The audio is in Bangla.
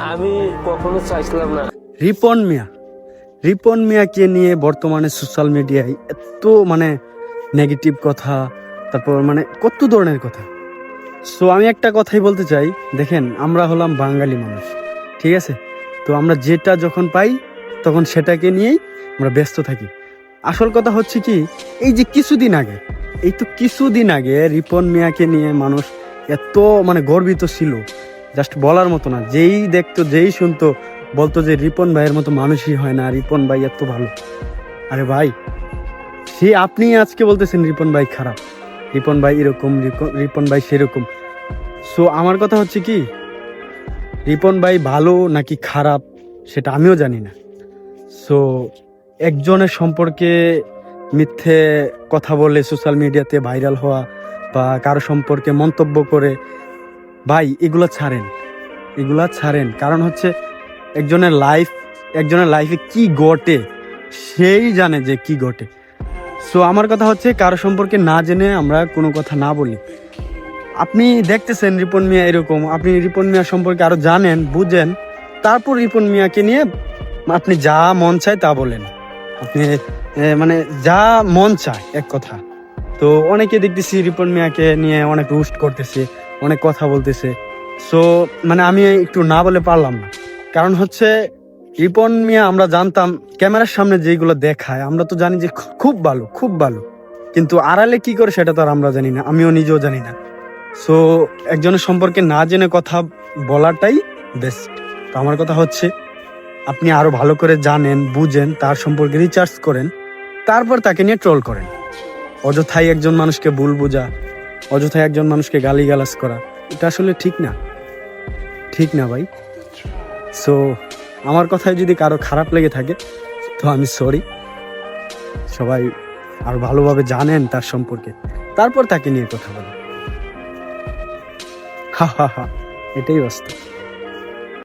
আমি কখনো চাইছিলাম না। রিপন মিয়া, রিপন মিয়াকে নিয়ে বর্তমানে সোশ্যাল মিডিয়ায় এত নেগেটিভ কথা, তারপর কত ধরনের কথা। সো আমি একটা কথাই বলতে চাই, দেখেন আমরা হলাম বাঙালি মানুষ, ঠিক আছে? তো আমরা যেটা যখন পাই তখন সেটাকে নিয়েই আমরা ব্যস্ত থাকি। আসল কথা হচ্ছে কি, এই যে কিছুদিন আগে রিপন মিয়াকে নিয়ে মানুষ এত গর্বিত ছিল, জাস্ট বলার মতো না। যেই দেখতো, যেই শুনতো, বলতো যে রিপন ভাইয়ের মতো মানুষই হয় না, রিপন ভাই এত ভালো। আরে ভাই, সে আপনি আজকে বলতেছেন রিপন ভাই খারাপ, রিপন ভাই এরকম, রিপন ভাই সেরকম। সো আমার কথা হচ্ছে কি, রিপন ভাই ভালো নাকি খারাপ সেটা আমিও জানি না। সো একজনের সম্পর্কে মিথ্যে কথা বলে সোশ্যাল মিডিয়াতে ভাইরাল হওয়া বা কারো সম্পর্কে মন্তব্য করে, ভাই এগুলা ছাড়েন। কারণ হচ্ছে একজনের লাইফে কি ঘটে সেই জানে যে কি ঘটে। সো আমার কথা হচ্ছে, কারো সম্পর্কে না জেনে আমরা কোনো কথা না বলি। আপনি দেখতেছেন রিপন মিয়া এরকম, আপনি রিপন মিয়া সম্পর্কে আরো জানেন, বুঝেন, তারপর রিপন মিয়াকে নিয়ে আপনি যা মন চায় তা বলেন। আপনি যা মন চায় এক কথা। তো অনেকে দেখতেছি রিপন মিয়াকে নিয়ে অনেক রোস্ট করতেছে, অনেক কথা বলতেছে। সো আমি একটু না বলে পারলাম না। কারণ হচ্ছে রিপন মিয়া আমরা জানতাম ক্যামেরার সামনে যেগুলো দেখায়, আমরা তো জানি যে খুব ভালো, কিন্তু আড়ালে কি করে সেটা তো আর আমরা জানি না, আমিও নিজেও জানি না। সো একজনের সম্পর্কে না জেনে কথা বলাটাই বেস্ট। তো আমার কথা হচ্ছে, আপনি আরো ভালো করে জানেন, বুঝেন, তার সম্পর্কে রিসার্চ করেন, তারপর তাকে নিয়ে ট্রোল করেন। অযথাই একজন মানুষকে ভুল বোঝা, অযথাই একজন মানুষকে গালিগালাজ করা, এটা আসলে ঠিক না ভাই। সো আমার কথায় যদি কারো খারাপ লেগে থাকে তো আমি সরি। সবাই আরো ভালোভাবে জানেন তার সম্পর্কে, তারপর তাকে নিয়ে কথা বলেন। হা, এটাই বাস্তব।